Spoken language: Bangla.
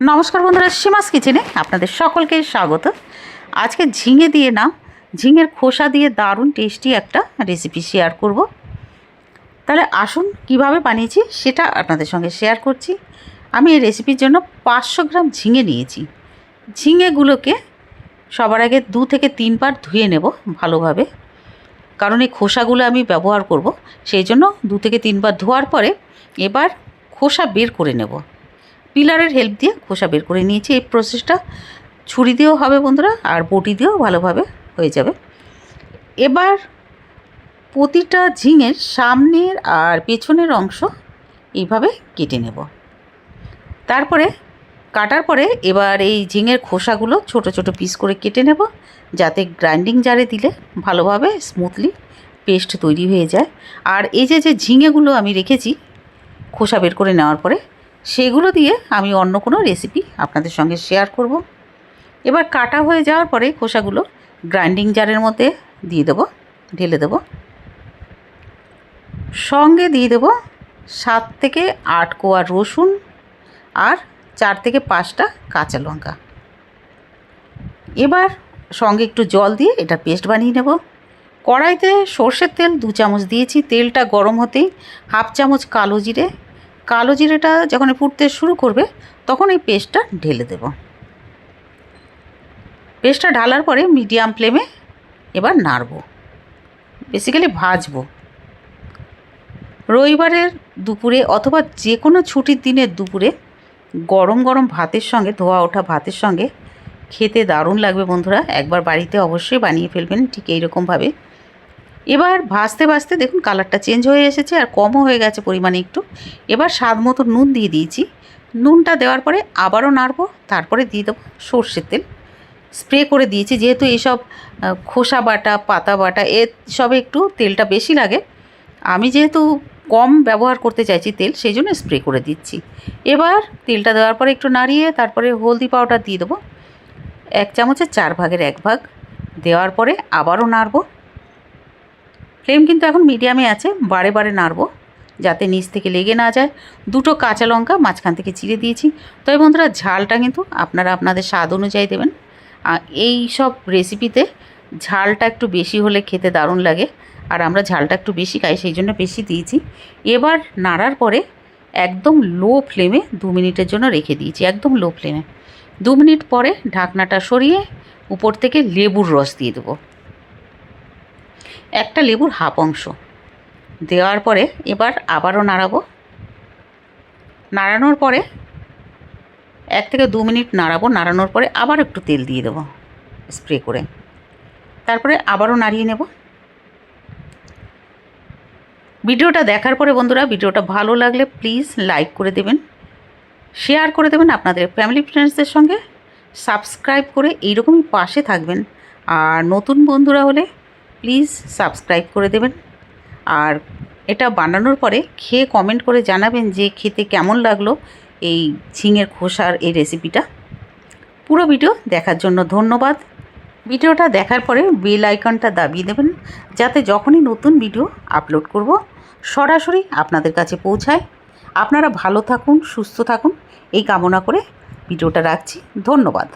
নমস্কার বন্ধুরা, সীমাস কিচেনে আপনাদের সকলকে স্বাগত। আজকে ঝিঙে দিয়ে না, ঝিঙের খোসা দিয়ে দারুণ টেস্টি একটা রেসিপি শেয়ার করব। তাহলে আসুন কিভাবে বানিয়েছি সেটা আপনাদের সঙ্গে শেয়ার করছি। আমি এই রেসিপির জন্য 500 গ্রাম ঝিঙে নিয়েছি। ঝিঙেগুলোকে সবার আগে 2 থেকে 3 বার ধুয়ে নেব ভালোভাবে, কারণ এই খোসাগুলো আমি ব্যবহার করব, সেই জন্য 2 থেকে 3 বার ধোয়ার পরে এবার খোসা বের করে নেব। পিলারের হেল্প দিয়ে খোসা বের করে নিয়েছি। এই প্রসেসটা ছুরি দিয়েও হবে বন্ধুরা, আর বটি দিয়েও ভালোভাবে হয়ে যাবে। এবার প্রতিটা ঝিঙের সামনের আর পেছনের অংশ এইভাবে কেটে নেব। তারপরে কাটার পরে এবার এই ঝিঙের খোসাগুলো ছোট ছোট পিস করে কেটে নেব, যাতে গ্রাইন্ডিং জারে দিলে ভালোভাবে স্মুথলি পেস্ট তৈরি হয়ে যায়। আর এই যে ঝিঙেগুলো আমি রেখেছি খোসা বের করে নেওয়ার পরে, সেগুলো দিয়ে আমি অন্য কোনো রেসিপি আপনাদের সঙ্গে শেয়ার করব। এবার কাটা হয়ে যাওয়ার পরে খোসাগুলো গ্রাইন্ডিং জারের মধ্যে দিয়ে দেবো, ঢেলে দেবো। সঙ্গে দিয়ে দেবো 7 থেকে 8 কোয়া রসুন আর 4 থেকে 5টা কাঁচা লঙ্কা। এবার সঙ্গে একটু জল দিয়ে এটা পেস্ট বানিয়ে নেব। কড়াইতে সর্ষের তেল 2 চামচ দিয়েছি। তেলটা গরম হতেই 1/2 চামচ কালো জিরেটা যখন ফুটতে শুরু করবে তখন এই পেস্টটা ঢেলে দেব। পেস্টটা ঢালার পরে মিডিয়াম ফ্লেমে এবার নাড়বো, বেসিক্যালি ভাজবো। রবিবারের দুপুরে অথবা যে কোনো ছুটির দিনের দুপুরে গরম গরম ভাতের সঙ্গে, ধোয়া ওঠা ভাতের সঙ্গে খেতে দারুণ লাগবে বন্ধুরা। একবার বাড়িতে অবশ্যই বানিয়ে ফেলবেন ঠিক এইরকমভাবে। এবার ভাজতে ভাজতে দেখুন কালারটা চেঞ্জ হয়ে এসেছে, আর কমও হয়ে গেছে পরিমাণে একটু। এবার স্বাদ মতো নুন দিয়ে দিয়েছি। নুনটা দেওয়ার পরে আবারও নাড়বো। তারপরে দিয়ে দেবো সর্ষের তেল। স্প্রে করে দিয়েছি, যেহেতু এইসব খোসা বাটা, পাতা বাটা সবে একটু তেলটা বেশি লাগে। আমি যেহেতু কম ব্যবহার করতে চাইছি তেল, সেই জন্য স্প্রে করে দিচ্ছি। এবার তেলটা দেওয়ার পরে একটু নাড়িয়ে তারপরে হলদি পাউডার দিয়ে দেবো 1 চামচের 4 ভাগের 1 ভাগ। দেওয়ার পরে আবারও নাড়বো। ফ্লেম কিন্তু এখন মিডিয়ামে আছে, বারে বারে নাড়বো যাতে নিচ থেকে লেগে না যায়। 2টো কাঁচা লঙ্কা মাঝখান থেকে চিড়ে দিয়েছি। তবে বন্ধুরা ঝালটা কিন্তু আপনারা আপনাদের স্বাদ অনুযায়ী দেবেন। এই সব রেসিপিতে ঝালটা একটু বেশি হলে খেতে দারুণ লাগে, আর আমরা ঝালটা একটু বেশি খাই, সেই জন্য বেশি দিয়েছি। এবার নাড়ার পরে একদম লো ফ্লেমে 2 মিনিটের জন্য রেখে দিয়েছি, একদম লো ফ্লেমে। 2 মিনিট পরে ঢাকনাটা সরিয়ে উপর থেকে লেবুর রস দিয়ে দেবো, একটা লেবুর হাফ অংশ দেওয়ার পরে এবার আবারও নাড়াবো। নাড়ানোর পরে 1 থেকে 2 মিনিট নাড়াবো। নাড়ানোর পরে আবার একটু তেল দিয়ে দেবো স্প্রে করে, তারপরে আবারও নাড়িয়ে নেব। ভিডিওটা দেখার পরে বন্ধুরা, ভিডিওটা ভালো লাগলে প্লিজ লাইক করে দেবেন, শেয়ার করে দেবেন আপনাদের ফ্যামিলি ফ্রেন্ডসদের সঙ্গে, সাবস্ক্রাইব করে এইরকমই পাশে থাকবেন। আর নতুন বন্ধুরা হলে প্লিজ সাবস্ক্রাইব করে দেবেন। আর এটা বানানোর পরে খেয়ে কমেন্ট করে জানাবেন যে খেতে কেমন লাগলো এই ঝিঙের খোসার এই রেসিপিটা। পুরো ভিডিও দেখার জন্য ধন্যবাদ। ভিডিওটা দেখার পরে বেল আইকনটা দাবিয়ে দেবেন, যাতে যখনই নতুন ভিডিও আপলোড করব সরাসরি আপনাদের কাছে পৌঁছায়। আপনারা ভালো থাকুন, সুস্থ থাকুন এই কামনা করে ভিডিওটা রাখছি। ধন্যবাদ।